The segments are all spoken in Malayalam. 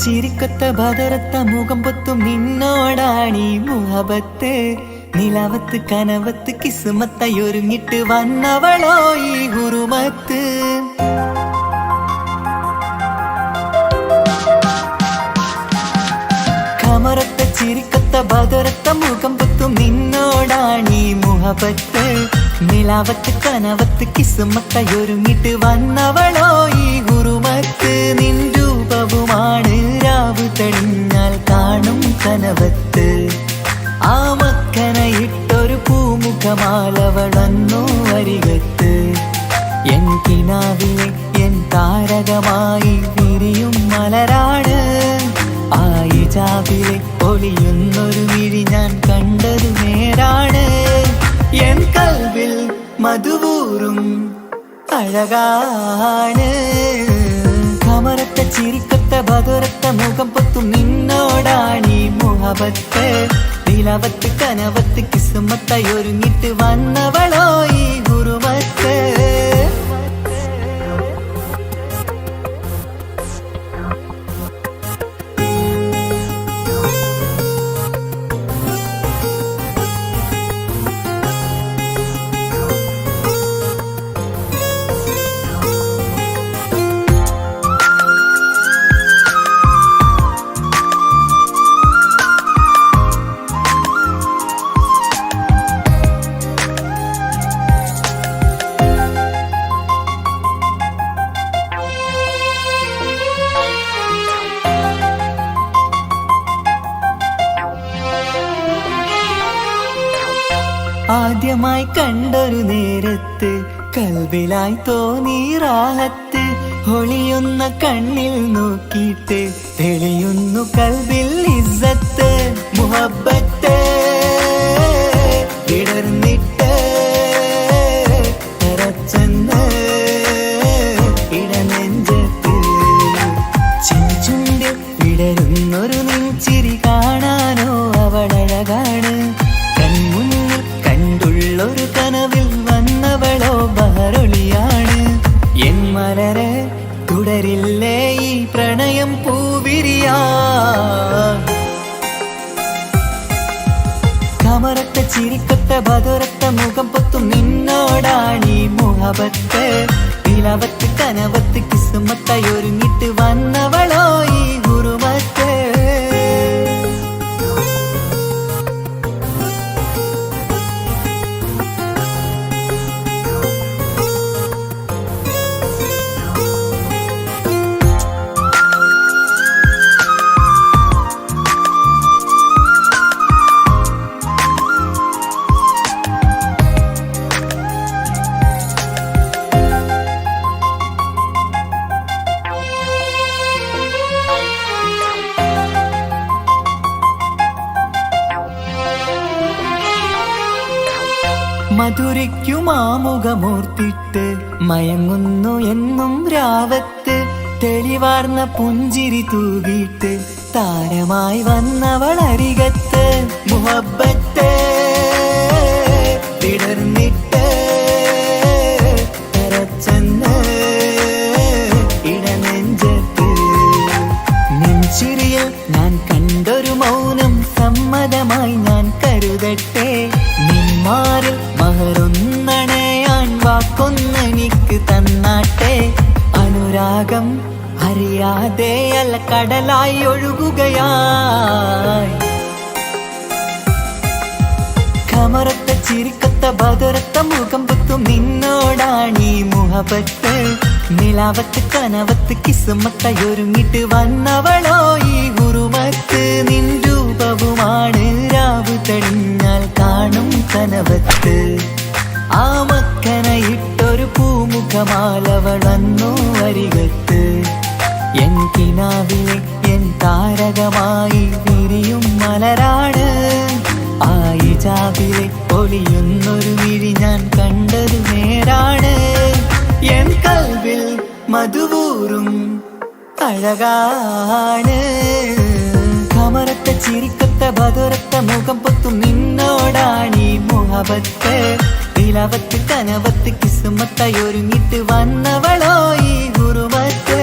ചിരിക്കൊത്ത ബദറത്ത മുഖം പൊത്തും നിന്നോടാണീ മുഹബത്ത്. നിലവത്ത് കനവത്ത് കിസ്മത്തായൊരുങ്ങിട്ട് വന്നവളോ ഈ ഹുറുമത്ത്. കമറത്ത ചിരിക്കൊത്ത ബദറത്ത മുഖം പൊത്തും നിന്നോടാണീ മുഹബത്ത്. നിലവത്ത് കനവത്ത് കിസ്മത്തായൊരുങ്ങിട്ട് വന്നവളോ ഈ ഹുറുമത്ത്. നിൻ രൂപവുമാണ് രാവ് തെളിഞ്ഞാൽ കാണും കനവത്ത്. ആ മക്കനയിട്ടൊരു പൂമുഖമാലവളന്നു അരികത്ത്. എൻ കിനാവിലെ എൻ താരകമായി വിരിയും മലരാണ്. ആ ഇജാബിലെ ഒളിയുന്നൊരു മിഴി ഞാൻ കണ്ടതു നേരാണ്. എൻ കൽവിൽ മധുവൂറും അഴകാണ്. കമറത്ത ചിരിക്കത്ത ബദറത്ത മുഖം പൊത്തും നിന്നോടാണീ മുഹബത്ത്. നിലവത്ത് കനവത്ത് കിസ്മത്തായൊരുങ്ങിട്ട് വന്നവളോ ഈ ഹുറുമത്ത്. ആദ്യമായി കണ്ടൊരു നേരത്ത് കൽബിലായി തോന്നി റാഹത്ത്. ഒളിയുന്ന കണ്ണിൽ നോക്കിയിട്ട് തെളിയുന്നു കൽബിൽ ഇസ്സത്ത്. മുഹബ്ബത്ത് വിടർന്നിട്ട് തറച്ചെന്ന് ഇടനെഞ്ചത്ത്. ചെഞ്ചുണ്ടിൽ വിടരുന്നൊരു നെഞ്ചിരി കാണാനോ അവളഴകാണ്. കണ്ടുള്ളൊരു കനവിൽ വന്നവളോ ബഹറൊളിയാണ്. എൻ മലരെ തുടരില്ലേ ഈ പ്രണയം പൂവിരിയാ. കമറത്ത ചിരിക്കത്ത ബദറത്ത മുഖം പൊത്തും നിന്നോടാണീ മുഹബത്ത്. നിലവത്ത് കനവത്ത് കിസ്മത്തായൊരുങ്ങിട്ട് വന്നവളോ ഈ ഹുറുമത്ത്. മധുരയ്ക്കുമാമുഖമോർത്തിട്ട് മയങ്ങുന്നു എന്നും രാവത്ത്. തെളിവാർന്ന പുഞ്ചിരി തൂകിയിട്ട് താരമായി വന്നവൾ അരികത്ത്. മുഹബ്ബത്ത് വിടർന്നിട്ട് തറച്ചെന്ന് ഇടനെഞ്ചത്ത്. നെഞ്ചിരിയിൽ ഞാൻ കണ്ടൊരു മൗനം സമ്മതമായി ഞാൻ കരുതട്ടെ. നിന്മാരിൽ മഹറൊന്നണയാൻ വാക്കൊന്നെനിക്ക് തന്നാട്ടെ. അനുരാഗം അറിയാതെ അല്ല കടലായി ഒഴുകുകയായി. കമറത്ത ചിരിക്കത്ത ബദറത്ത മുഖം പുത്തും നിന്നോടാണീ മുഹബത്ത് നിലാവത്ത് കനവത്ത് കിസ്മത്തയൊരുങ്ങിട്ട് വന്നവളോ ഈ ഗുരുമത്ത് നിൻ രൂപവുമാണ് രാവു തെളിഞ്ഞാൽ കാണും കനവത്ത് ആ മക്കനയിട്ടൊരു പൂമുഖമാലവൾ വന്നു അരികത്ത് എൻ കിനാവിലെ എൻ താരകമായി വിരിയും മലരാണ് ആ ഇജാബിലെ ഒളിയുന്നൊരു വിഴി ഞാൻ കണ്ടത് നേരാണ് എൻ കൽവിൽ മധുവൂറും അഴകാണ് കമറത്ത ചിരിക്കത്ത ബദറത്ത മുഖം പൊത്തും നിന്നോടാണീ മുഹബത്ത് നിലാവത്ത് കനവത്ത് കിസ്മത്തയൊരുങ്ങിട്ട് വന്നവളോ ഈ ഗുരുമത്ത്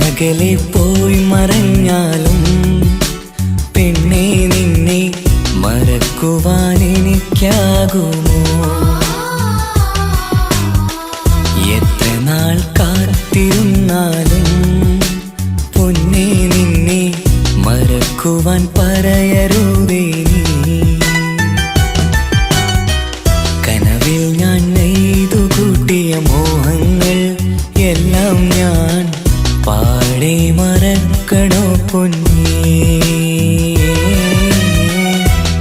അകലെ പോയി മറഞ്ഞാലും പെണ്ണെ നിന്നെ മറക്കുവാൻ എനിക്കാകുമോ എത്ര നാൾ കാത്തിരുന്നാലും പൊന്നെ നിന്നെ മറക്കുവാൻ പറയരുതേ നീ കനവിൽ ഞാൻ നെയ്തു കൂട്ടിയ മോഹങ്ങൾ എല്ലാം ഞാൻ പാടെ മറക്കണോ പൊന്നേ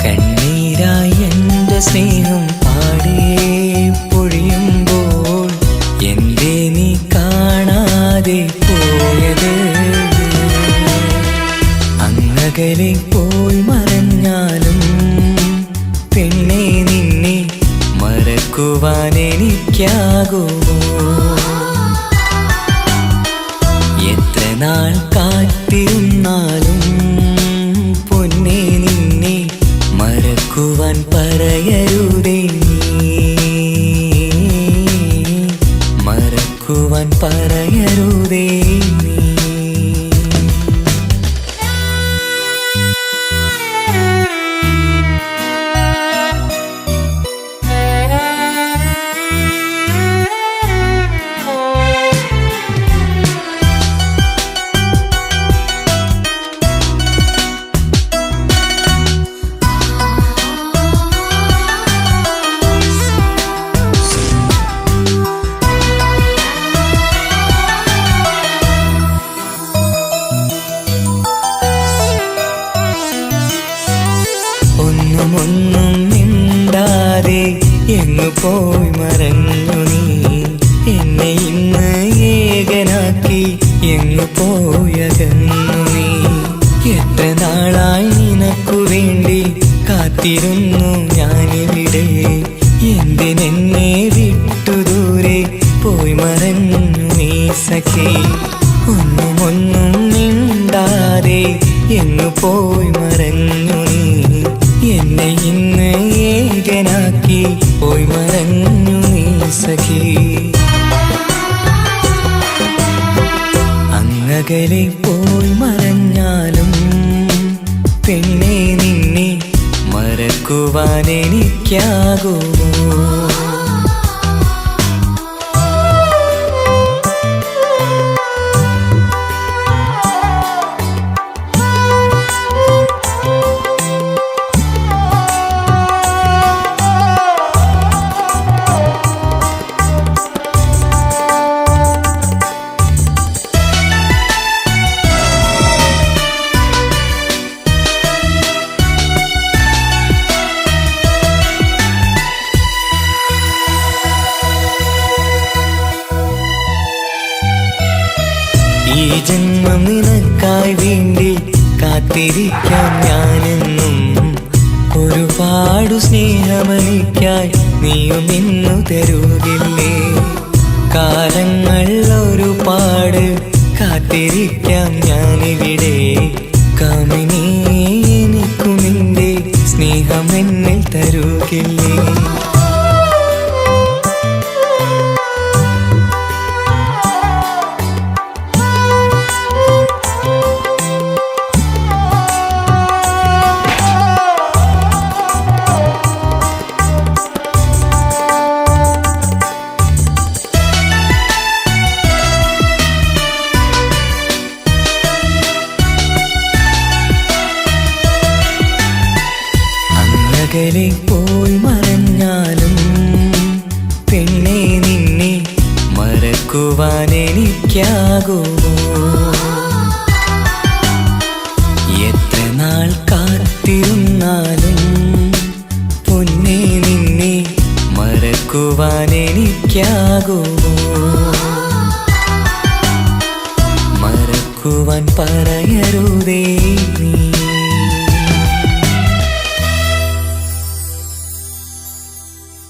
കണ്ണീരായി എൻ്റെ സ്നേഹം പാടെ പൊഴിയുമ്പോൾ എന്തേ നീ കാണാതെ പോയത് അങ്ങകലെ പോയി മറഞ്ഞാലും പെണ്ണെ നിന്നെ മറക്കുവാൻ എനിക്കാകുമോ എത്ര നാൾ കാത്തിരുന്നാലും പൊന്നെ നിന്നെ മറക്കുവാൻ പറയരുതേ നീ മറക്കുവാൻ പറയരുതേ നീ ഒന്നും മിണ്ടാതെ എങ്ങു പോയി മറഞ്ഞു നീ എന്നെ ഇന്ന് ഏകനാക്കി എങ്ങു പോയകന്നു നീ എത്ര നാളായി നിനക്കു വേണ്ടി കാത്തിരുന്നു ഞാനിവിടെ എന്തിനെന്നെ വിട്ടു ദൂരെ പോയി മറഞ്ഞു നീ സഖി ഒന്നും മിണ്ടാതെ എങ്ങു പോയി മറഞ്ഞു നീ എന്നെ ഇന്ന് ഏകനാക്കി പോയി മറഞ്ഞു നീ സഖി അങ്ങകലെ പോയി മറഞ്ഞാലും പെണ്ണെ നിന്നെ മറക്കുവാൻ എനിക്കാകുമോ ഈ ജന്മം നിനക്കായി വേണ്ടി കാത്തിരിക്കാം ഞാനെന്നും ഒരു ഒരുപാടു സ്നേഹമനിക്കായി നീയും നിന്നു തരുകില്ലേ? കാലങ്ങൾ ഒരുപാട് കാത്തിരിക്കാം ഞാനിവിടെ. കാമിനി എനിക്കു നിന്റെ സ്നേഹം എന്നിൽ തരുകില്ലേ? അകലെ പോയി മറഞ്ഞാലും പെണ്ണെ നിന്നെ മറക്കുവാൻ എനിക്കാകുമോ? എത്ര നാൾ കാത്തിരുന്നാലും പൊന്നെ നിന്നെ മറക്കുവാൻ എനിക്കാകുമോ? മറക്കുവാൻ പറയരുതേ നീ.